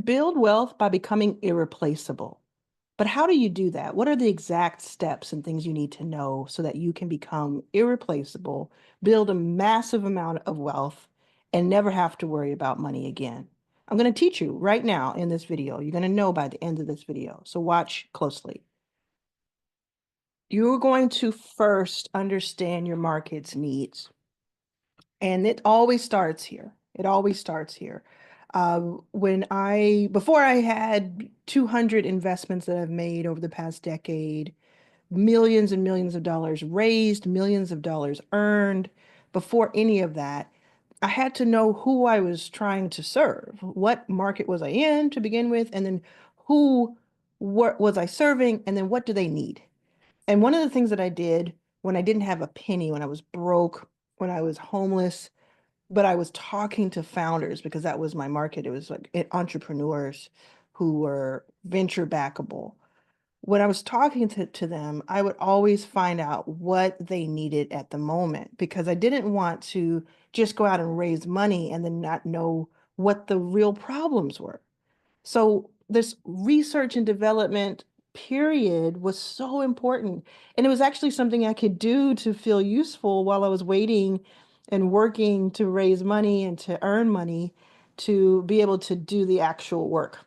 build wealth by becoming irreplaceable. But how do you do that? What are the exact steps and things you need to know so that you can become irreplaceable, build a massive amount of wealth, and never have to worry about money again? I'm going to teach you right now in this video. You're going to know by the end of this video. So watch closely. You're going to first understand your market's needs. And it always starts here. It always starts here. Before I had 200 investments that I've made over the past decade, millions and millions of dollars raised, millions of dollars earned. Before any of that, I had to know who I was trying to serve. What market was I in to begin with? And then what was I serving? And then what do they need? And one of the things that I did when I didn't have a penny, when I was broke, when I was homeless, but I was talking to founders because that was my market. It was like entrepreneurs who were venture backable. When I was talking to them, I would always find out what they needed at the moment because I didn't want to just go out and raise money and then not know what the real problems were. So this research and development period was so important. And it was actually something I could do to feel useful while I was waiting and working to raise money and to earn money to be able to do the actual work.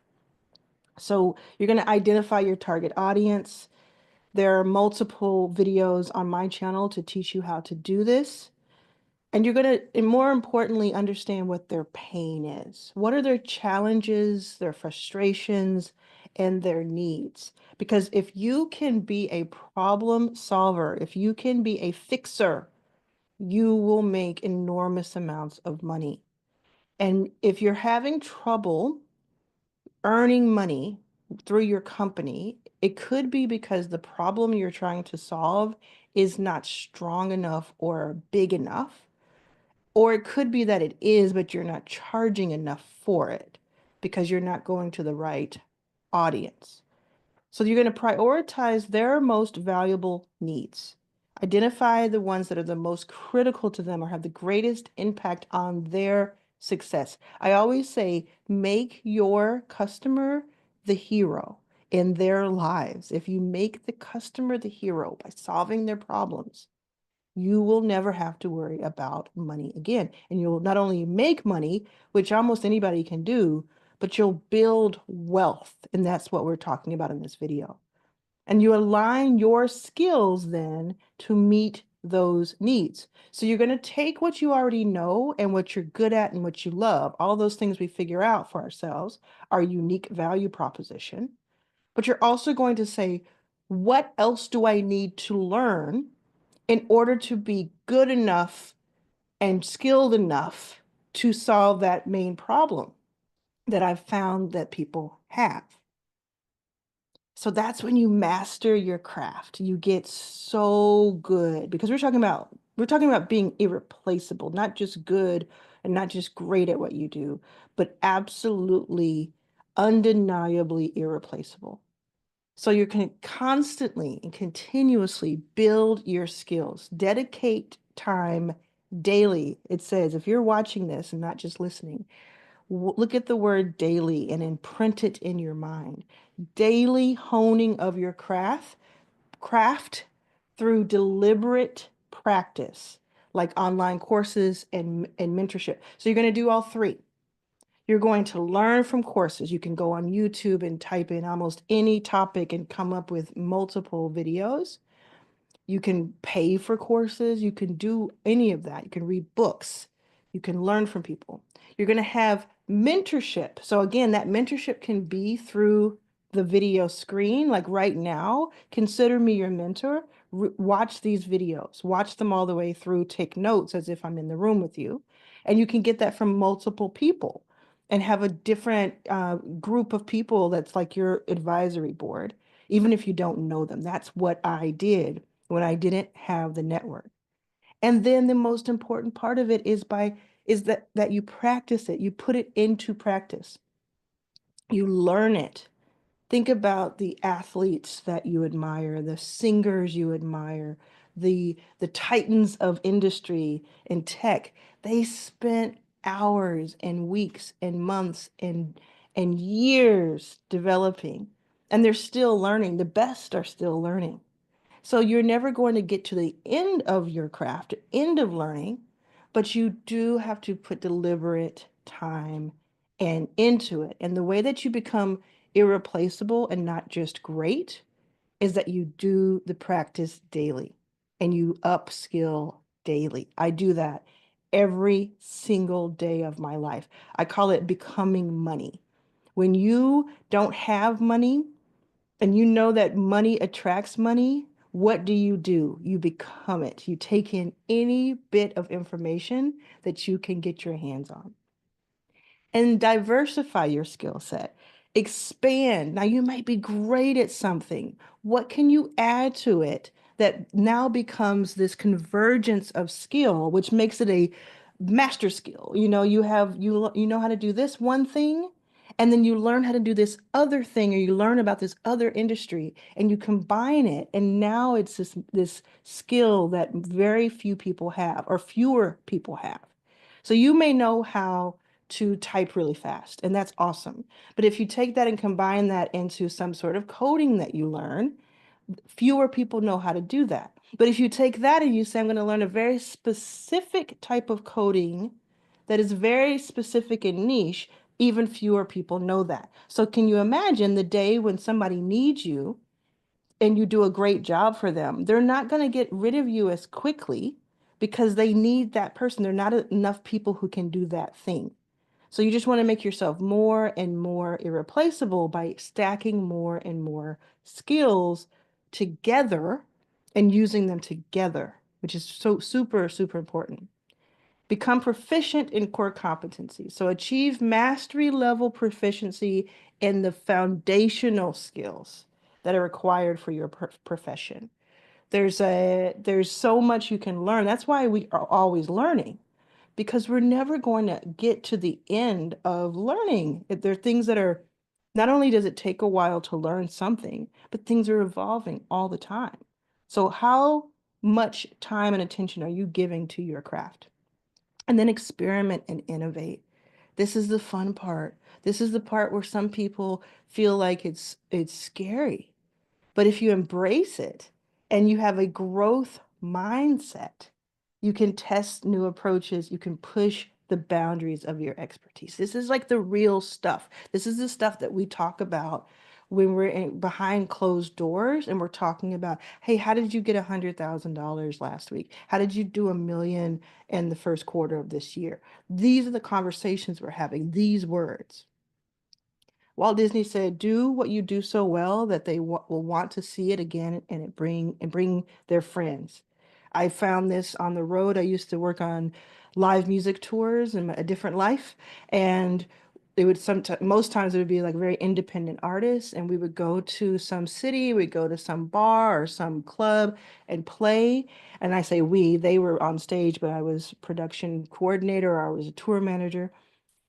So you're going to identify your target audience. There are multiple videos on my channel to teach you how to do this. And you're going to, and more importantly, understand what their pain is. What are their challenges, their frustrations, and their needs? Because if you can be a problem solver, if you can be a fixer, you will make enormous amounts of money. And if you're having trouble earning money through your company, it could be because the problem you're trying to solve is not strong enough or big enough. Or it could be that it is, but you're not charging enough for it because you're not going to the right audience. So you're going to prioritize their most valuable needs. Identify the ones that are the most critical to them or have the greatest impact on their success. I always say, make your customer the hero in their lives. If you make the customer the hero by solving their problems, you will never have to worry about money again. And you'll not only make money, which almost anybody can do, but you'll build wealth. And that's what we're talking about in this video. And you align your skills then to meet those needs. So you're going to take what you already know and what you're good at and what you love, all those things we figure out for ourselves, our unique value proposition. But you're also going to say, what else do I need to learn in order to be good enough and skilled enough to solve that main problem that I've found that people have? So that's when you master your craft. You get so good because we're talking about being irreplaceable, not just good and not just great at what you do, but absolutely undeniably irreplaceable. So you can constantly and continuously build your skills, dedicate time daily. It says, if you're watching this and not just listening, look at the word daily and imprint it in your mind. Daily honing of your craft through deliberate practice, like online courses and mentorship. So you're going to do all three. You're going to learn from courses. You can go on YouTube and type in almost any topic and come up with multiple videos. You can pay for courses. You can do any of that. You can read books. You can learn from people. You're going to have mentorship. So again, that mentorship can be through the video screen. Like right now, consider me your mentor. Watch these videos. Watch them all the way through. Take notes as if I'm in the room with you. And you can get that from multiple people and have a different group of people that's like your advisory board, even if you don't know them. That's what I did when I didn't have the network. And then the most important part of it is that you practice it, you put it into practice. You learn it. Think about the athletes that you admire, the singers you admire, the titans of industry and tech. They spent hours and weeks and months and and years developing, and they're still learning. The best are still learning. So you're never going to get to the end of your craft, end of learning, but you do have to put deliberate time and into it. And the way that you become irreplaceable and not just great is that you do the practice daily and you upskill daily. I do that every single day of my life. I call it becoming money. When you don't have money and you know that money attracts money, what do? You become it. You take in any bit of information that you can get your hands on and diversify your skill set. Expand. Now, you might be great at something. What can you add to it that now becomes this convergence of skill, which makes it a master skill? You know how to do this one thing, and then you learn how to do this other thing, or you learn about this other industry, and you combine it, and now it's this skill that very few people have, or fewer people have. So you may know how to type really fast, and that's awesome. But if you take that and combine that into some sort of coding that you learn, fewer people know how to do that. But if you take that and you say, I'm going to learn a very specific type of coding that is very specific and niche, even fewer people know that. So can you imagine the day when somebody needs you and you do a great job for them? They're not going to get rid of you as quickly because they need that person. There are not enough people who can do that thing. So you just want to make yourself more and more irreplaceable by stacking more and more skills together and using them together, which is so super, super important. Become proficient in core competencies. So achieve mastery level proficiency in the foundational skills that are required for your profession. There's so much you can learn. That's why we are always learning, because we're never going to get to the end of learning. There are things that are, not only does it take a while to learn something, but things are evolving all the time. So how much time and attention are you giving to your craft? And then experiment and innovate. This is the fun part. This is the part where some people feel like it's scary. But if you embrace it and you have a growth mindset, you can test new approaches. You can push the boundaries of your expertise. This is like the real stuff. This is the stuff that we talk about when we're behind closed doors and we're talking about, hey, how did you get $100,000 last week? How did you do 1 million in the first quarter of this year? These are the conversations we're having, these words. Walt Disney said, "Do what you do so well that they will want to see it again and bring their friends." I found this on the road. I used to work on live music tours in a different life, and it would sometimes most times it would be like very independent artists, and we would go to some city, we'd go to some bar or some club and play. And I say we, they were on stage, but I was production coordinator, or I was a tour manager.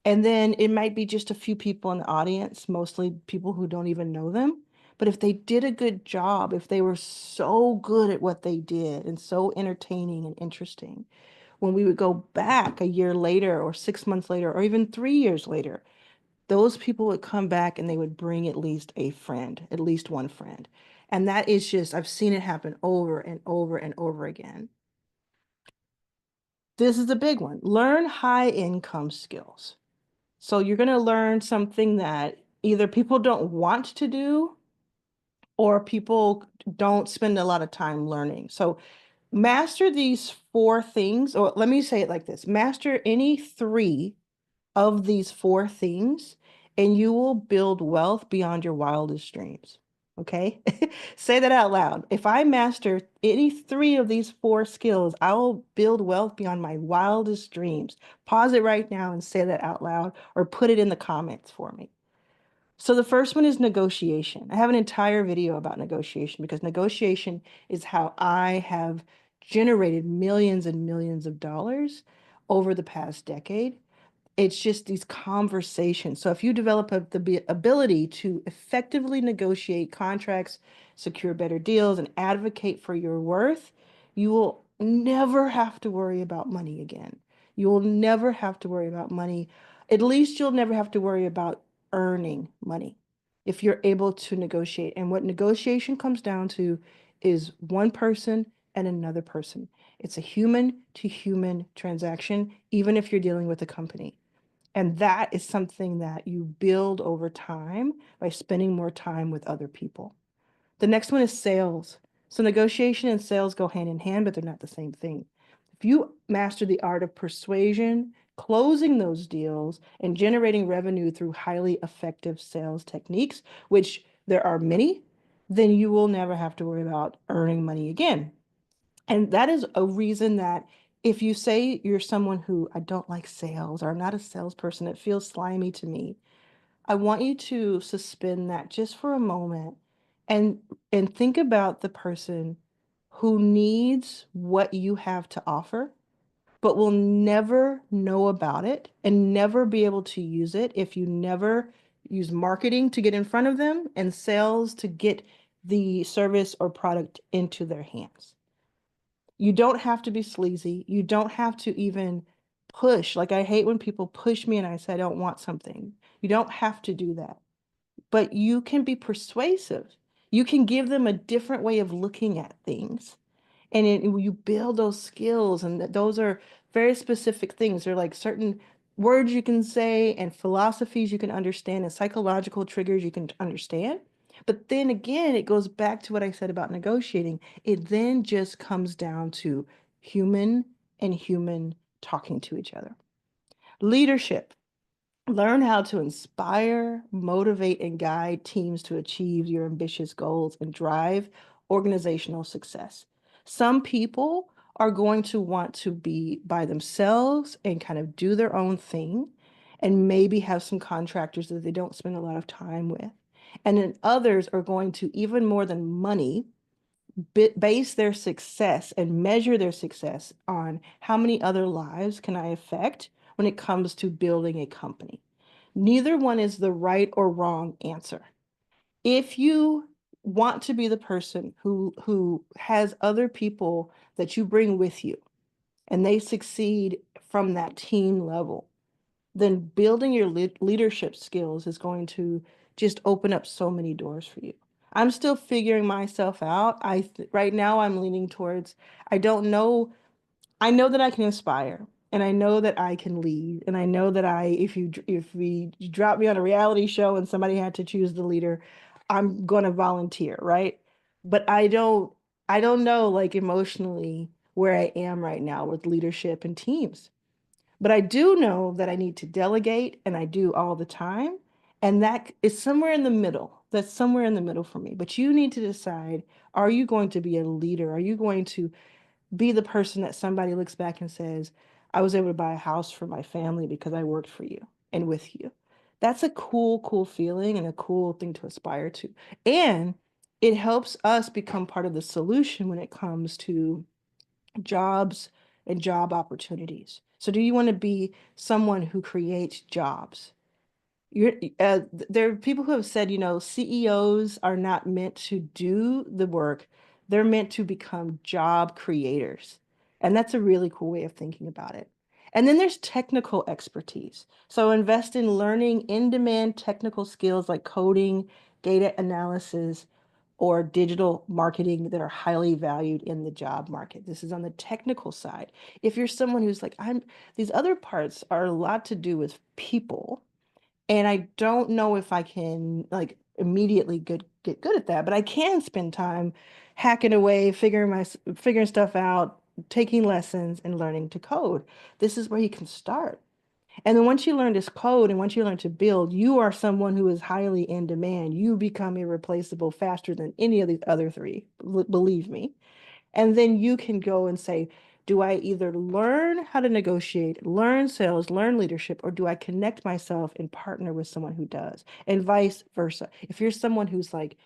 And then it might be just a few people in the audience, mostly people who don't even know them. But if they did a good job, if they were so good at what they did and so entertaining and interesting, when we would go back a year later or 6 months later or even 3 years later, those people would come back and they would bring at least a friend, at least one friend. And that is just, I've seen it happen over and over and over again. This is the big one. Learn high income skills. So you're going to learn something that either people don't want to do or people don't spend a lot of time learning. So master these four things, or let me say it like this: master any three of these four things, and you will build wealth beyond your wildest dreams. Okay? Say that out loud. If I master any three of these four skills, I will build wealth beyond my wildest dreams. Pause it right now and say that out loud, or put it in the comments for me. So the first one is negotiation. I have an entire video about negotiation because negotiation is how I have generated millions and millions of dollars over the past decade. It's just these conversations. So if you develop the ability to effectively negotiate contracts, secure better deals, and advocate for your worth, you will never have to worry about money again. You will never have to worry about money. At least you'll never have to worry about earning money. If you're able to negotiate. And what negotiation comes down to is one person and another person. It's a human to human transaction, even if you're dealing with a company. And that is something that you build over time by spending more time with other people. The next one is sales. So negotiation and sales go hand in hand, but they're not the same thing. If you master the art of persuasion, closing those deals, and generating revenue through highly effective sales techniques, which there are many, then you will never have to worry about earning money again. And that is a reason that if you say you're someone who I don't like sales or I'm not a salesperson, it feels slimy to me, I want you to suspend that just for a moment and think about the person who needs what you have to offer, but will never know about it and never be able to use it if you never use marketing to get in front of them and sales to get the service or product into their hands. You don't have to be sleazy. You don't have to even push. Like I hate when people push me and I say I don't want something. You don't have to do that, but you can be persuasive. You can give them a different way of looking at things. And you build those skills, and those are very specific things. They're like certain words you can say, and philosophies you can understand, and psychological triggers you can understand. But then again, it goes back to what I said about negotiating. It then just comes down to human and human talking to each other. Leadership. Learn how to inspire, motivate, and guide teams to achieve your ambitious goals and drive organizational success. Some people are going to want to be by themselves and kind of do their own thing and maybe have some contractors that they don't spend a lot of time with. And then others are going to, even more than money, base their success and measure their success on how many other lives can I affect when it comes to building a company. Neither one is the right or wrong answer. If you want to be the person who has other people that you bring with you and they succeed from that team level, then building your leadership skills is going to just open up so many doors for you. I'm still figuring myself out. Right now I'm leaning towards I don't know. I know that I can inspire, and I know that I can lead, and I know that if we drop me on a reality show and somebody had to choose the leader, I'm going to volunteer, right? But I don't know like emotionally where I am right now with leadership and teams. But I do know that I need to delegate, and I do all the time. And that is somewhere in the middle. That's somewhere in the middle for me. But you need to decide, are you going to be a leader? Are you going to be the person that somebody looks back and says, I was able to buy a house for my family because I worked for you and with you? That's a cool, cool feeling and a cool thing to aspire to. And it helps us become part of the solution when it comes to jobs and job opportunities. So do you want to be someone who creates jobs? There are people who have said, CEOs are not meant to do the work. They're meant to become job creators. And that's a really cool way of thinking about it. And then there's technical expertise. So invest in learning in-demand technical skills like coding, data analysis, or digital marketing that are highly valued in the job market. This is on the technical side. If you're someone who's like, these other parts are a lot to do with people, and I don't know if I can like immediately get good at that, but I can spend time hacking away, figuring stuff out, taking lessons and learning to code. This is where you can start. And then once you learn this code and once you learn to build, you are someone who is highly in demand. You become irreplaceable faster than any of these other three, believe me. And then you can go and say, do I either learn how to negotiate, learn sales, learn leadership, or do I connect myself and partner with someone who does? And vice versa. If you're someone who's like,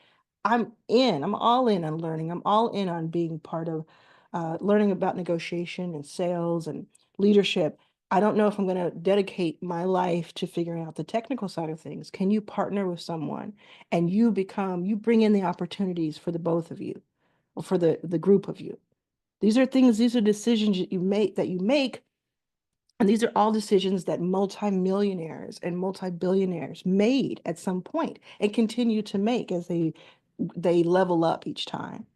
I'm all in on learning, I'm all in on being part of learning about negotiation and sales and leadership. I don't know if I'm going to dedicate my life to figuring out the technical side of things. Can you partner with someone and you bring in the opportunities for the both of you or for the group of you? These are decisions that you make And these are all decisions that multimillionaires and multi-billionaires made at some point and continue to make as they level up each time.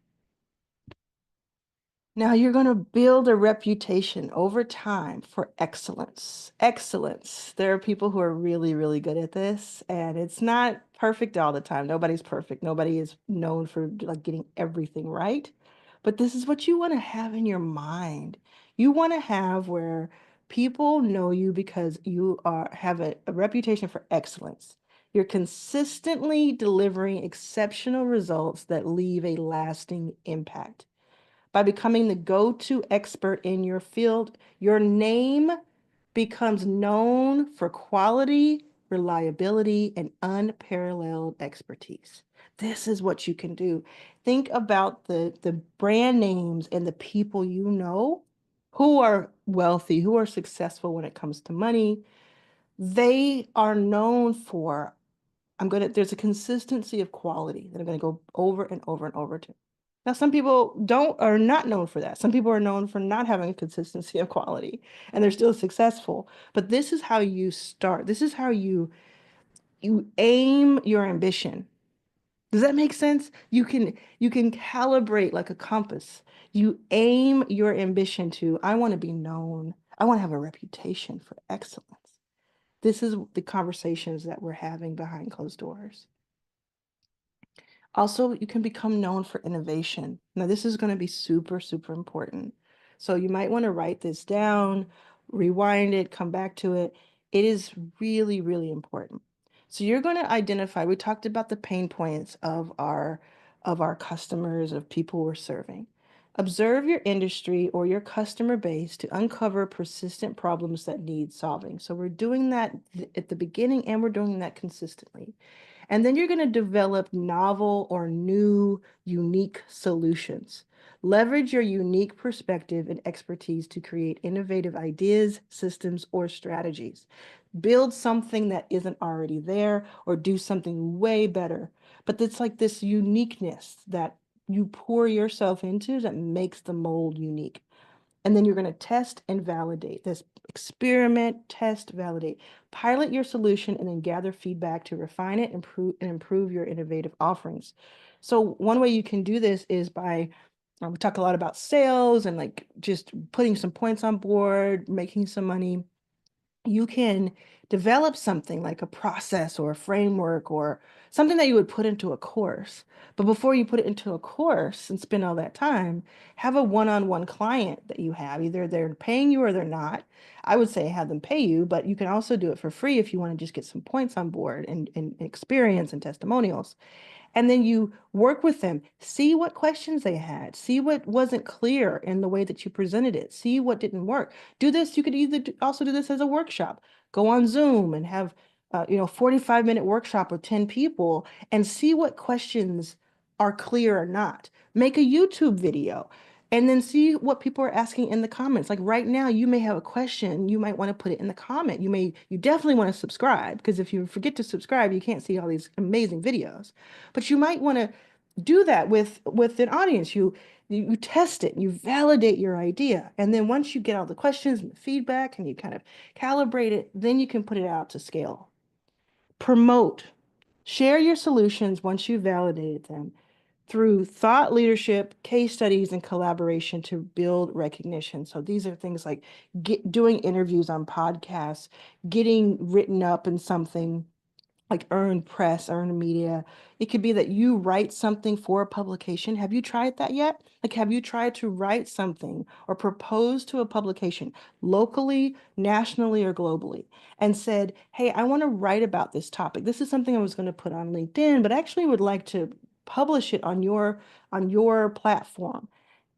Now you're going to build a reputation over time for excellence. Excellence. There are people who are really, really good at this, and it's not perfect all the time. Nobody's perfect. Nobody is known for like getting everything right. But this is what you want to have in your mind. You want to have where people know you because you have a reputation for excellence. You're consistently delivering exceptional results that leave a lasting impact. By becoming the go-to expert in your field, your name becomes known for quality, reliability, and unparalleled expertise. This is what you can do. Think about the brand names and the people you know who are wealthy, who are successful when it comes to money. They are known for, there's a consistency of quality that I'm going to go over and over and over to. Now, some people are not known for that. Some people are known for not having a consistency of quality and they're still successful. But this is how you start. This is how you aim your ambition. Does that make sense? You can calibrate like a compass. You aim your ambition to, I want to be known. I want to have a reputation for excellence. This is the conversations that we're having behind closed doors. Also, you can become known for innovation. Now, this is going to be super, super important. So you might want to write this down, rewind it, come back to it. It is really, really important. So you're going to identify, we talked about the pain points of our customers, of people we're serving. Observe your industry or your customer base to uncover persistent problems that need solving. So we're doing that at the beginning and we're doing that consistently. And then you're going to develop novel or new, unique solutions. Leverage your unique perspective and expertise to create innovative ideas, systems, or strategies. Build something that isn't already there or do something way better. But it's like this uniqueness that you pour yourself into that makes the mold unique. And then you're going to test and validate this. Experiment, test, validate. Pilot your solution and then gather feedback to refine it, improve your innovative offerings. So one way you can do this is by, we talk a lot about sales and like just putting some points on board, making some money. You can develop something like a process or a framework or something that you would put into a course. But before you put it into a course and spend all that time, have a one-on-one client that you have. Either they're paying you or they're not. I would say have them pay you, but you can also do it for free if you want to just get some points on board and experience and testimonials. And then you work with them, see what questions they had, see what wasn't clear in the way that you presented it, see what didn't work. Do this, you could either also do this as a workshop. Go on Zoom and have 45-minute workshop with 10 people and see what questions are clear or not. Make a YouTube video and then see what people are asking in the comments. Like right now, you may have a question, you might want to put it in the comment. You definitely want to subscribe because if you forget to subscribe, you can't see all these amazing videos. But you might want to do that with an audience. You test it, you validate your idea. And then once you get all the questions and the feedback and you kind of calibrate it, then you can put it out to scale. Promote. Share your solutions once you've validated them through thought leadership, case studies, and collaboration to build recognition. So these are things like doing interviews on podcasts, getting written up in something like earned press, earned media. It could be that you write something for a publication. Have you tried that yet? Like, have you tried to write something or propose to a publication locally, nationally, or globally and said, hey, I want to write about this topic. This is something I was going to put on LinkedIn, but actually would like to publish it on your platform.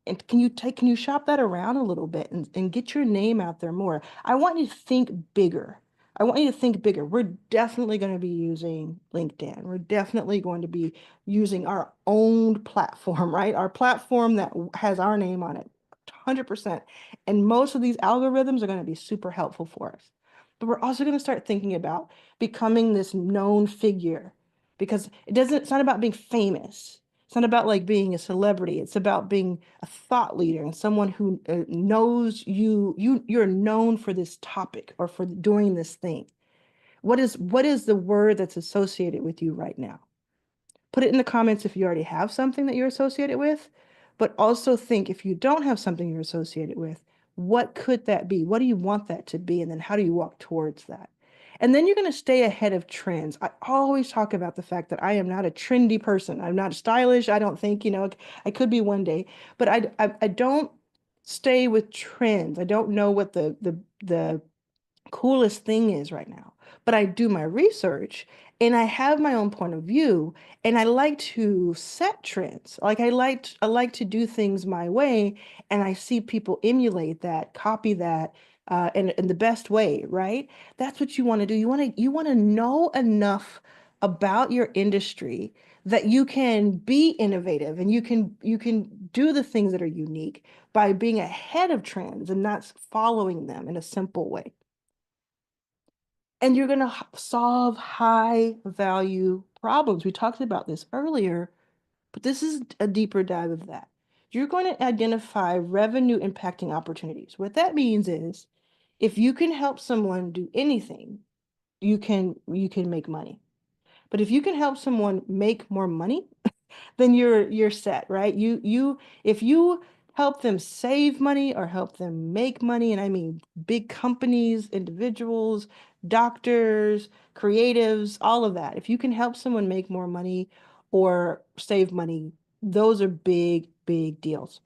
And can you shop that around a little bit and get your name out there more? I want you to think bigger. I want you to think bigger. We're definitely going to be using LinkedIn. We're definitely going to be using our own platform, right? Our platform that has our name on it, 100%. And most of these algorithms are going to be super helpful for us. But we're also going to start thinking about becoming this known figure because it's not about being famous. It's not about like being a celebrity. It's about being a thought leader and someone who knows you're known for this topic or for doing this thing. What is the word that's associated with you right now? Put it in the comments if you already have something that you're associated with, but also think if you don't have something you're associated with, what could that be? What do you want that to be? And then how do you walk towards that? And then you're going to stay ahead of trends. I always talk about the fact that I am not a trendy person. I'm not stylish. I don't think, I could be one day, but I don't stay with trends. I don't know what the coolest thing is right now. But I do my research and I have my own point of view and I like to set trends. Like I like to do things my way and I see people emulate that, copy that in the best way, right? That's what you want to do. You want to know enough about your industry that you can be innovative and you can do the things that are unique by being ahead of trends and not following them in a simple way. And you're going to solve high value problems. We talked about this earlier, but this is a deeper dive of that. You're going to identify revenue impacting opportunities. What that means is if you can help someone do anything, you can make money. But if you can help someone make more money, then you're set, right? You if you help them save money or help them make money, and I mean big companies, individuals, doctors, creatives, all of that. If you can help someone make more money or save money, those are big, big deals.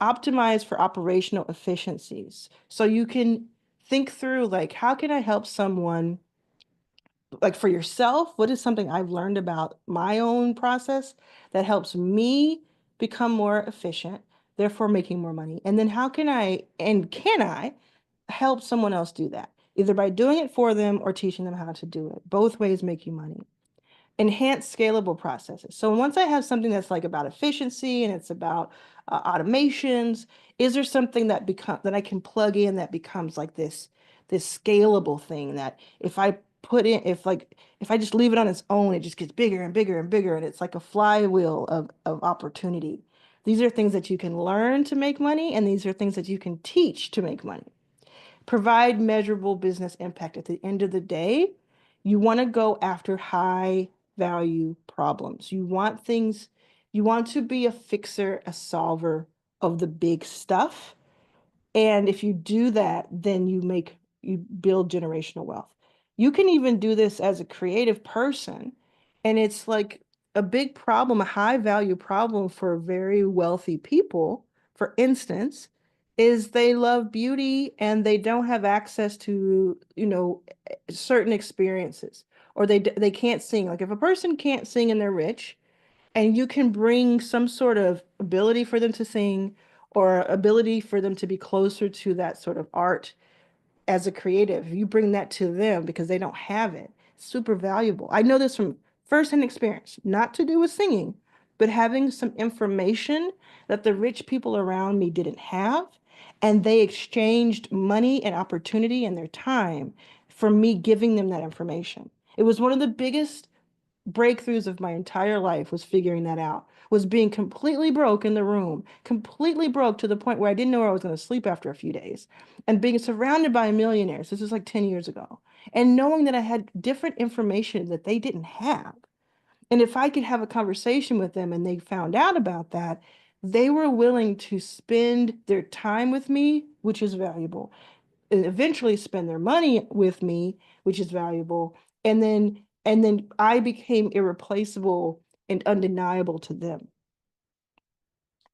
Optimize for operational efficiencies. So you can think through like, how can I help someone like for yourself, what is something I've learned about my own process that helps me become more efficient, therefore making more money? And then how can I and can I help someone else do that? Either by doing it for them or teaching them how to do it. Both ways make you money. Enhance scalable processes. So once I have something that's like about efficiency and it's about automations, is there something that I can plug in that becomes like this scalable thing that if I put in if I just leave it on its own, it just gets bigger and bigger and bigger and it's like a flywheel of opportunity. These are things that you can learn to make money and these are things that you can teach to make money. Provide measurable business impact. At the end of the day, you want to go after high value problems. You want to be a fixer, a solver of the big stuff. And if you do that, then you build generational wealth. You can even do this as a creative person. And it's like a big problem, a high value problem for very wealthy people, for instance, is they love beauty and they don't have access to, certain experiences or they can't sing. Like if a person can't sing and they're rich, and you can bring some sort of ability for them to sing or ability for them to be closer to that sort of art as a creative. You bring that to them because they don't have it. It's super valuable. I know this from firsthand experience, not to do with singing, but having some information that the rich people around me didn't have. And they exchanged money and opportunity and their time for me giving them that information. It was one of the biggest breakthroughs of my entire life was figuring that out, was being completely broke in the room, completely broke to the point where I didn't know where I was going to sleep after a few days, and being surrounded by millionaires. This was like 10 years ago. And knowing that I had different information that they didn't have. And if I could have a conversation with them and they found out about that, they were willing to spend their time with me, which is valuable, and eventually spend their money with me, which is valuable. And then I became irreplaceable and undeniable to them.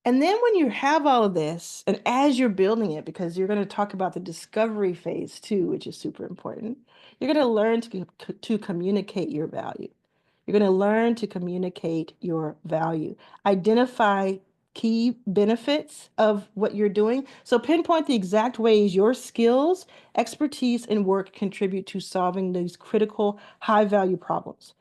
And then when you have all of this, and as you're building it, because you're going to talk about the discovery phase too, which is super important, you're going to learn to communicate your value. You're going to learn to communicate your value. Identify key benefits of what you're doing. So pinpoint the exact ways your skills, expertise, and work contribute to solving these critical high value problems.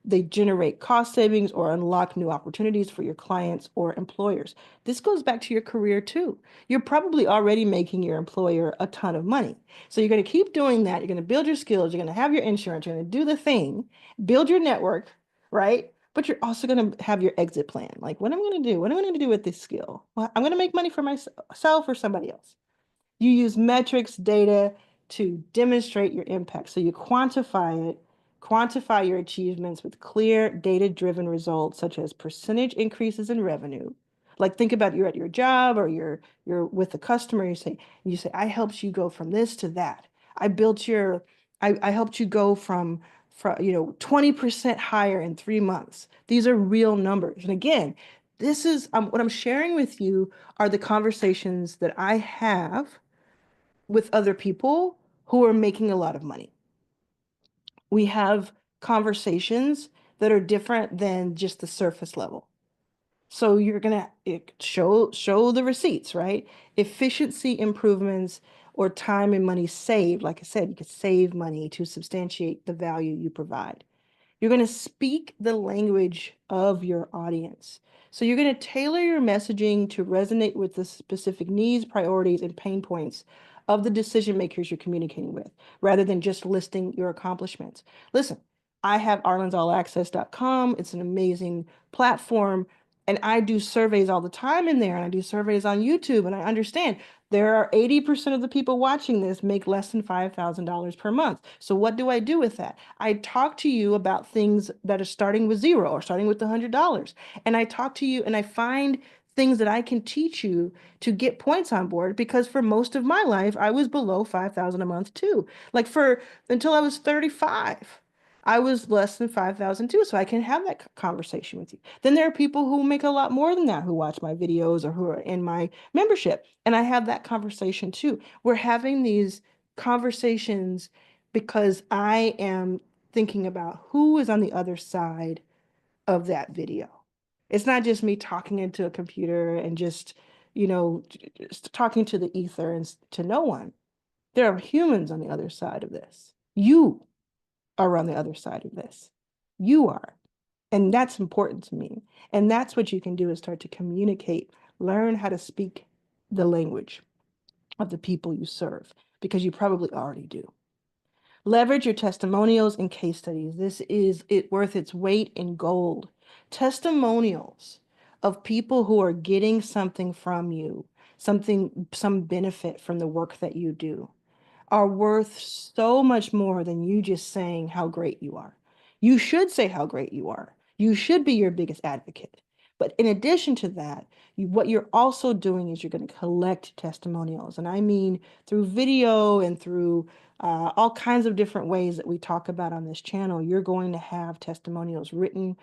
They generate cost savings or unlock new opportunities for your clients or employers. This goes back to your career too. You're probably already making your employer a ton of money. So you're going to keep doing that. You're going to build your skills. You're going to have your insurance. You're going to do the thing, build your network, right? but you're also going to have your exit plan. Like, what am I going to do? What am I going to do with this skill? Well, I'm going to make money for myself or somebody else. You use metrics, data to demonstrate your impact. So you quantify it, quantify your achievements with clear data-driven results, such as percentage increases in revenue. Like think about you're at your job or you're with a customer, you say, I helped you go from this to that. I built your, I helped you go from 20% higher in 3 months. These are real numbers. And again, this is what I'm sharing with you are the conversations that I have with other people who are making a lot of money. We have conversations that are different than just the surface level. So you're gonna show the receipts, right? Efficiency improvements or time and money saved. Like I said, you could save money to substantiate the value you provide. You're going to speak the language of your audience. So you're going to tailor your messaging to resonate with the specific needs, priorities, and pain points of the decision makers you're communicating with, rather than just listing your accomplishments. Listen, I have arlansallaccess.com. It's an amazing platform. And I do surveys all the time in there, and I do surveys on YouTube, and I understand there are 80% of the people watching this make less than $5,000 per month. So what do I do with that? I talk to you about things that are starting with zero or starting with $100. And I talk to you and I find things that I can teach you to get points on board, because for most of my life, I was below 5,000 a month too. Like for until I was 35. I was less than 5,000 too, so I can have that conversation with you. Then there are people who make a lot more than that who watch my videos or who are in my membership, and I have that conversation too. We're having these conversations because I am thinking about who is on the other side of that video. It's not just me talking into a computer and just talking to the ether and to no one. There are humans on the other side of this. You are on the other side of this. You are. And that's important to me. And that's what you can do is start to communicate, learn how to speak the language of the people you serve, because you probably already do. Leverage your testimonials and case studies. This is it worth its weight in gold. Testimonials of people who are getting something from you, some benefit from the work that you do, are worth so much more than you just saying how great you are. You should say how great you are. You should be your biggest advocate. But in addition to that, what you're also doing is you're going to collect testimonials. And I mean through video and through all kinds of different ways that we talk about on this channel, you're going to have testimonials written,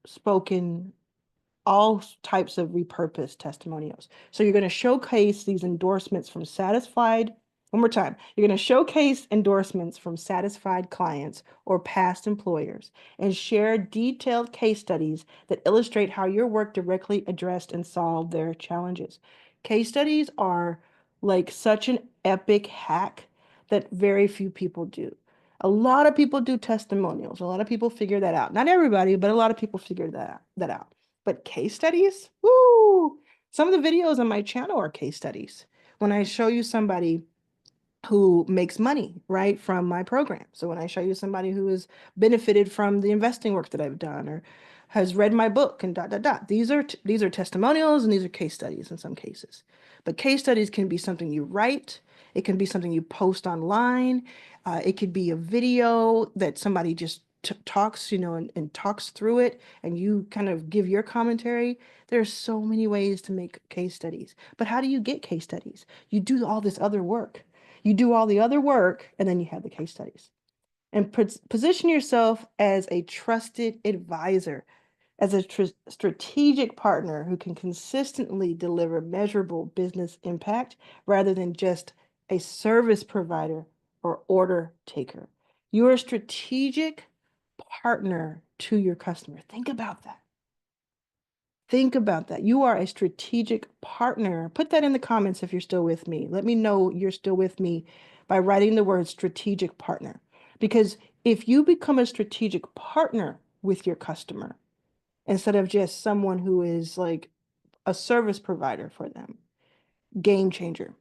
spoken, all types of repurposed testimonials. So you're going to showcase these endorsements from satisfied, one more time, you're going to showcase endorsements from satisfied clients or past employers and share detailed case studies that illustrate how your work directly addressed and solved their challenges. Case studies are like such an epic hack that very few people do. A lot of people do testimonials. A lot of people figure that out. Not everybody, but a lot of people figure that out. But case studies, woo! Some of the videos on my channel are case studies. When I show you somebody who makes money, right, from my program. So when I show you somebody who has benefited from the investing work that I've done or has read my book and dot, dot, dot. These are testimonials and these are case studies in some cases. But case studies can be something you write. It can be something you post online. It could be a video that somebody just talks, and talks through it, and you kind of give your commentary. There's so many ways to make case studies. But how do you get case studies? You do all this other work. You do all the other work, and then you have the case studies. And position yourself as a trusted advisor, as a strategic partner who can consistently deliver measurable business impact rather than just a service provider or order taker. You're a strategic partner to your customer. Think about that. Think about that. You are a strategic partner. Put that in the comments if you're still with me. Let me know you're still with me by writing the word strategic partner. Because if you become a strategic partner with your customer, instead of just someone who is like a service provider for them, game changer.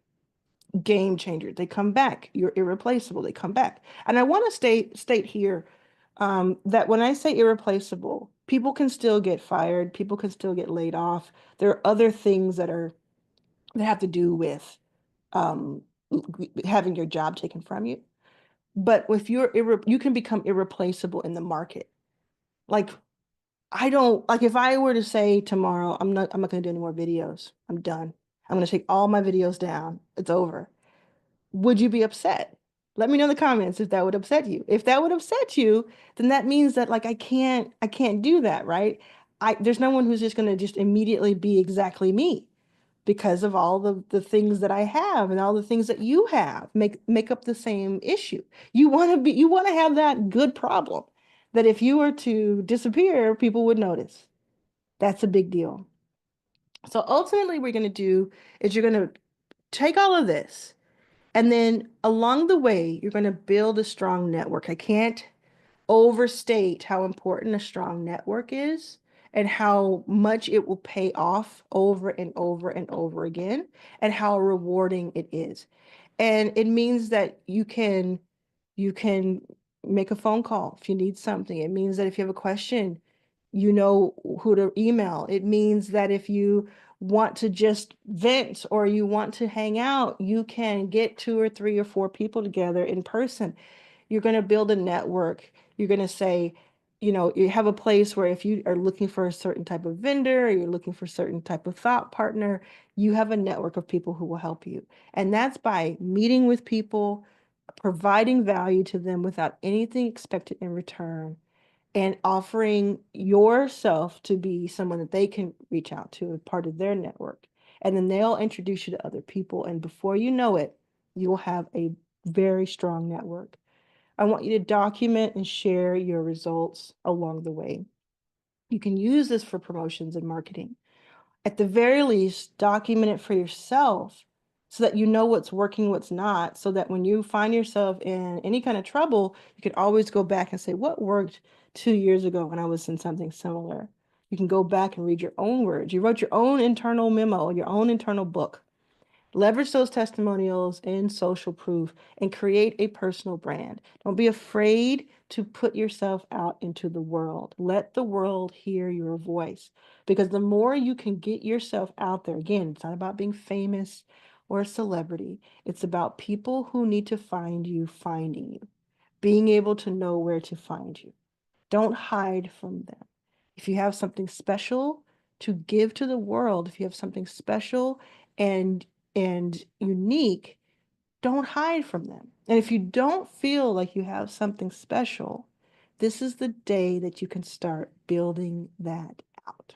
Game changer. They come back. You're irreplaceable. They come back. And I want to state here that when I say irreplaceable, People can still get fired, people can still get laid off. There are other things that have to do with um, having your job taken from you. But if you can become irreplaceable in the market. Like I don't like if I were to say tomorrow, I'm not going to do any more videos. I'm done. I'm going to take all my videos down. It's over. Would you be upset? Let me know in the comments if that would upset you. If that would upset you, then that means that like I can't do that, right? There's no one who's just going to just immediately be exactly me because of all the things that I have and all the things that you have make up the same issue. You want to have that good problem that if you were to disappear, people would notice. That's a big deal. So ultimately, what you're going to do is you're going to take all of this, and then along the way, you're going to build a strong network. I can't overstate how important a strong network is and how much it will pay off over and over and over again, and how rewarding it is. And it means that you can make a phone call if you need something. It means that if you have a question, you know who to email. It means that if you want to just vent or you want to hang out, you can get two or three or four people together in person. You're going to build a network. You're going to say, you have a place where if you are looking for a certain type of vendor or you're looking for a certain type of thought partner, you have a network of people who will help you. And that's by meeting with people, providing value to them without anything expected in return, and offering yourself to be someone that they can reach out to as part of their network. And then they'll introduce you to other people. And before you know it, you will have a very strong network. I want you to document and share your results along the way. You can use this for promotions and marketing. At the very least, document it for yourself so that you know what's working, what's not, so that when you find yourself in any kind of trouble, you can always go back and say, what worked 2 years ago when I was in something similar? You can go back and read your own words. You wrote your own internal memo, your own internal book. Leverage those testimonials and social proof and create a personal brand. Don't be afraid to put yourself out into the world. Let the world hear your voice, because the more you can get yourself out there, again, it's not about being famous or a celebrity. It's about people who need to find you finding you, being able to know where to find you. Don't hide from them. If you have something special to give to the world, if you have something special and unique, don't hide from them. And if you don't feel like you have something special, this is the day that you can start building that out.